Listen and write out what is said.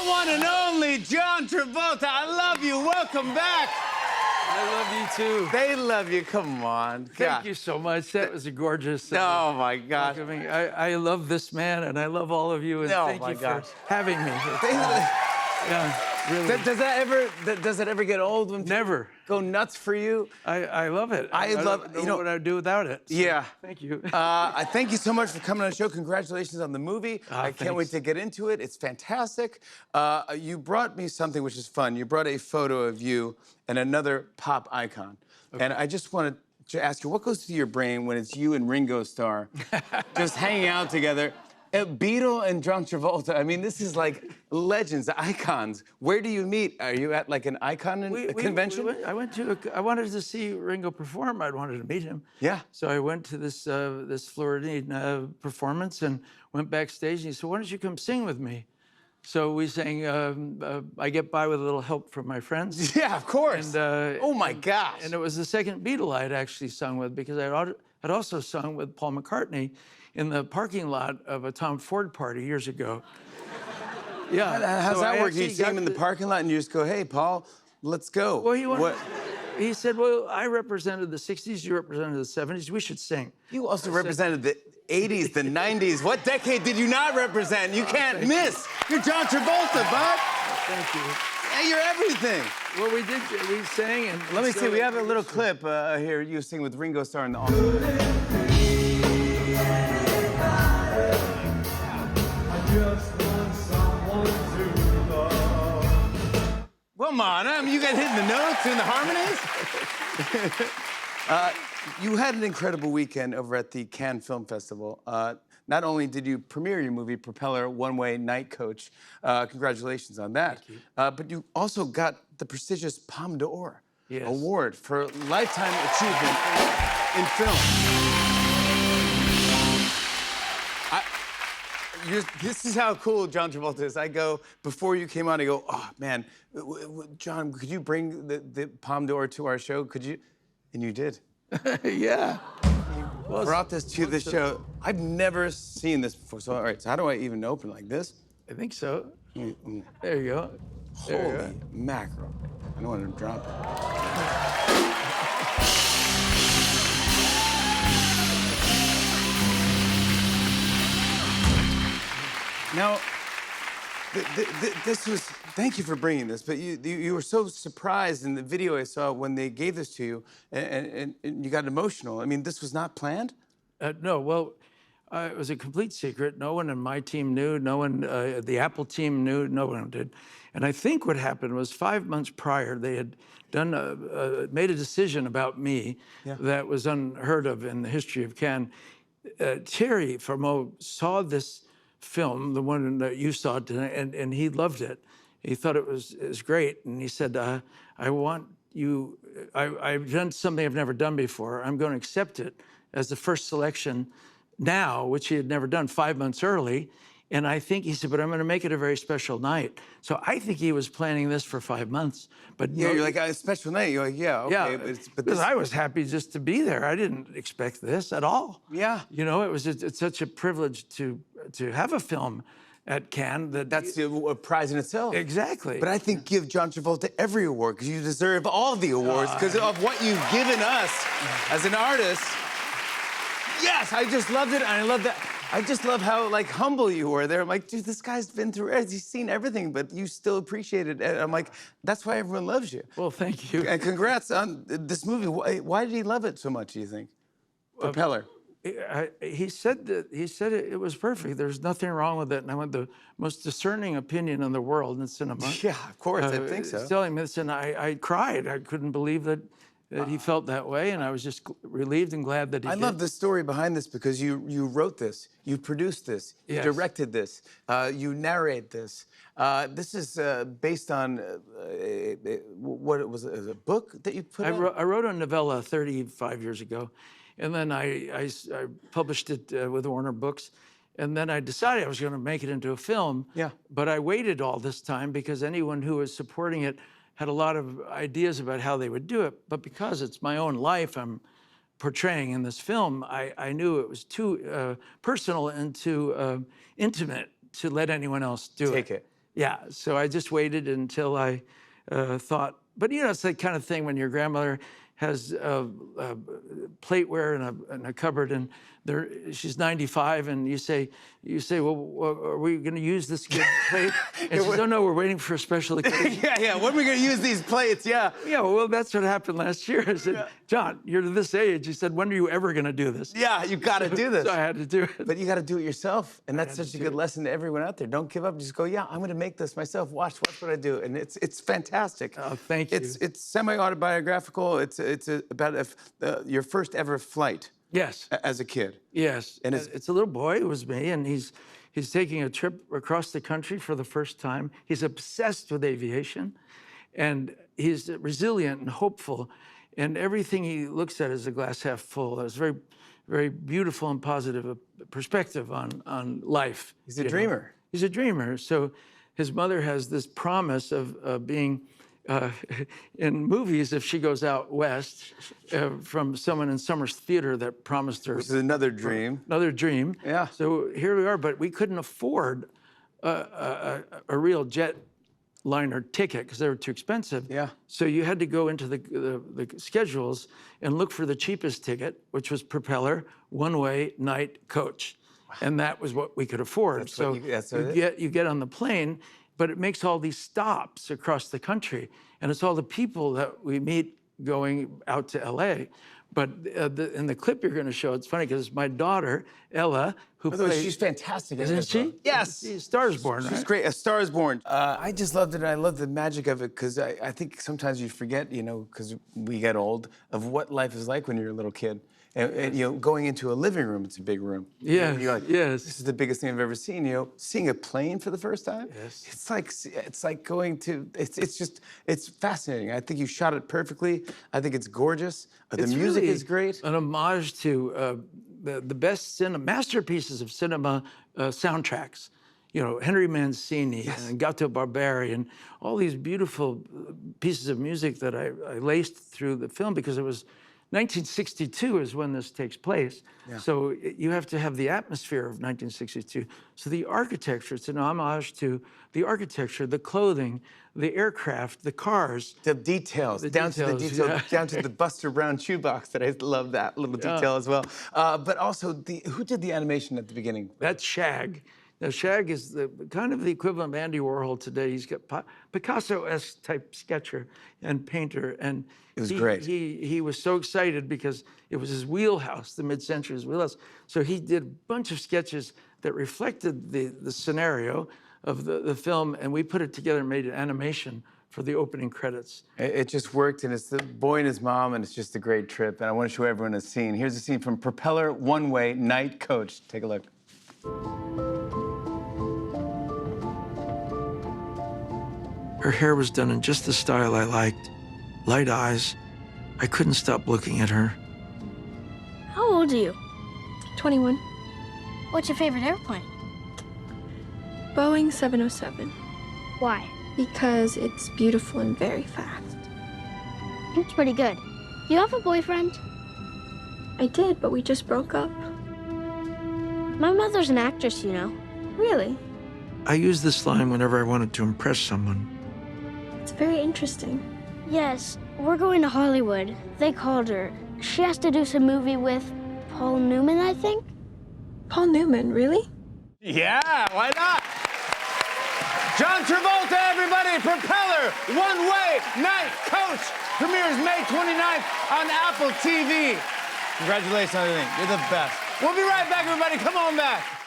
one and only John Travolta. I love you. Welcome back. I love you too. They love you. Come on. Thank you so much. That was a gorgeous. Oh my gosh. welcoming. I love this man, and I love all of you. And Oh, thank my you gosh. for having me. Yeah, really. Does that ever get old when people Never. go nuts for you? I love it. I love- don't know you know- what I'd do without it. So Yeah. Thank you. I thank you so much for coming on the show. Congratulations on the movie. I can't wait thanks. to get into it. It's fantastic. You brought me something which is fun. You brought a photo of you and another pop icon. And I just wanted to ask you, what goes through your brain when it's you and Ringo Starr just hanging out together? Beatle and John Travolta. I mean, this is like legends, icons. Where do you meet? Are you at like an icon convention? I wanted to see Ringo perform. I wanted to meet him. Yeah. So I went to this Floridian performance and went backstage. And he said, "Why don't you come sing with me?" So we sang "I Get By with a Little Help from My Friends." Yeah, of course. And, oh my gosh. And it was the second Beatle I had actually sung with, because I'd also sung with Paul McCartney in the parking lot of a Tom Ford party years ago. Yeah. How's so that I work? You actually see him got in the parking lot and you just go, "Hey, Paul, let's go." Well, he said, "Well, I represented the 60s, you represented the 70s, we should sing." You also represented the 80s, the 90s. What decade did you not represent? You can't miss. You're John Travolta, bud. Thank you. Hey, you're everything. Well, we sang and... Let me see, we have a little clip here. You sing with Ringo Starr in the office. Come on, you got hitting the notes and the harmonies. You had an incredible weekend over at the Cannes Film Festival. Not only did you premiere your movie, Propeller One-Way Night Coach, congratulations on that, Thank you. But you also got the prestigious Palme d'Or Yes. Award for Lifetime Achievement in Film. This is how cool John Travolta is. I go, before you came on, I go, "Oh, man, John, could you bring the Palme d'Or to our show? Could you?" And you did. Yeah. You brought this to the show. I've never seen this before. So, all right, so how do I even open it like this? I think so. Mm. There you go. There you Holy go. mackerel. I don't want to drop it. Now, this was, thank you for bringing this, but you were so surprised in the video I saw when they gave this to you, and you got emotional. I mean, this was not planned? No, well, it was a complete secret. No one in my team knew. No one, the Apple team knew. No one did. And I think what happened was 5 months prior, they had done made a decision about me that was unheard of in the history of Cannes. Thierry Frémaux saw this film, the one that you saw tonight, and he loved it. He thought it was great, and he said, "I want you. I've done something I've never done before. I'm going to accept it as the first selection now," which he had never done 5 months early. And I think he said, "But I'm going to make it a very special night." So I think he was planning this for 5 months. But Yeah, no, you're like, a special night. You're like, yeah, okay. yeah, But because this, I was happy just to be there. I didn't expect this at all. Yeah. You know, it's such a privilege to have a film at Cannes that's a prize in itself. exactly. But I think give John Travolta every award, because you deserve all the awards because of what you've given us as an artist. Yes, I just loved it, and I love that. I just love how, like, humble you were there. I'm like, dude, this guy's been through it. He's seen everything, but you still appreciate it. And I'm like, that's why everyone loves you. Well, thank you. And congrats on this movie. Why did he love it so much, do you think? Propeller. He said it was perfect. There's nothing wrong with it. And I went, the most discerning opinion in the world in cinema. Yeah, of course, I think so. Telling me this, and I cried. I couldn't believe that he felt that way, and I was just relieved and glad that he did. I love the story behind this, because you wrote this, you produced this, you Yes. directed this, you narrate this. This is based on what it was, a book that you put out? I wrote a novella 35 years ago, and then I published it with Warner Books, and then I decided I was going to make it into a film. Yeah. But I waited all this time because anyone who was supporting it had a lot of ideas about how they would do it. But because it's my own life I'm portraying in this film, I knew it was too personal and too intimate to let anyone else do it. Take it. Yeah, so I just waited until I thought, but you know, it's the kind of thing when your grandmother has plateware in a cupboard, and she's 95, and you say, well, are we going to use this good plate? And she says, oh no, we're waiting for a special occasion. Yeah. When are we going to use these plates? Yeah. Yeah, well, that's what happened last year. I said, John, you're this age. He said, when are you ever going to do this? Yeah, you got to do this. So I had to do it. But you got to do it yourself, and that's such a good lesson to everyone out there. Don't give up. Just go. Yeah, I'm going to make this myself. Watch what I do, and it's fantastic. Oh, thank you. It's semi-autobiographical. It's about your first ever flight. Yes. As a kid. Yes. And it's a little boy. It was me, and he's taking a trip across the country for the first time. He's obsessed with aviation, and he's resilient and hopeful, and everything he looks at is a glass half full. There's very, very beautiful and positive perspective on life. He's a dreamer. He's a dreamer. So his mother has this promise of being in movies, if she goes out west, from someone in Summers Theater that promised her. Which is another dream. Another dream. Yeah. So here we are, but we couldn't afford a real jetliner ticket because they were too expensive. Yeah. So you had to go into the schedules and look for the cheapest ticket, which was Propeller, one-way night coach. Wow. And that was what we could afford. You get on the plane, but it makes all these stops across the country. And it's all the people that we meet going out to LA. But in the clip you're going to show, it's funny because it's my daughter, Ella, who plays. She's fantastic. Isn't she? Yes. She's Star is Born, right? She's great. A Star is Born. I just loved it, and I love the magic of it because I think sometimes you forget, you know, because we get old, of what life is like when you're a little kid. And you know, going into a living room, it's a big room. Yeah. You're like, yes. This is the biggest thing I've ever seen. You know, seeing a plane for the first time. Yes. It's like going to. It's fascinating. I think you shot it perfectly. I think it's gorgeous. The music is great. An homage to the best masterpieces of cinema soundtracks. You know, Henry Mancini and Gato Barberi and all these beautiful pieces of music that I laced through the film because it was. 1962 is when this takes place. Yeah. So you have to have the atmosphere of 1962. So the architecture, it's an homage to the architecture, the clothing, the aircraft, the cars. The details, down to the Buster Brown shoebox that I love that little detail as well. But also, who did the animation at the beginning? That's Shag. Now, Shag is kind of the equivalent of Andy Warhol today. He's got Picasso-esque type sketcher and painter. And it was great. He was so excited because it was his wheelhouse, the mid-century's wheelhouse. So he did a bunch of sketches that reflected the scenario of the film, and we put it together and made an animation for the opening credits. It just worked, and it's the boy and his mom, and it's just a great trip. And I want to show everyone a scene. Here's a scene from Propeller One-Way Night Coach. Take a look. Her hair was done in just the style I liked. Light eyes. I couldn't stop looking at her. How old are you? 21. What's your favorite airplane? Boeing 707. Why? Because it's beautiful and very fast. That's pretty good. Do you have a boyfriend? I did, but we just broke up. My mother's an actress, you know. Really? I used this line whenever I wanted to impress someone. It's very interesting. Yes, we're going to Hollywood. They called her. She has to do some movie with Paul Newman, I think. Paul Newman, really? Yeah, why not? John Travolta, everybody, Propeller, One-Way Night Coach, premieres May 29th on Apple TV. Congratulations on everything. You're the best. We'll be right back, everybody. Come on back.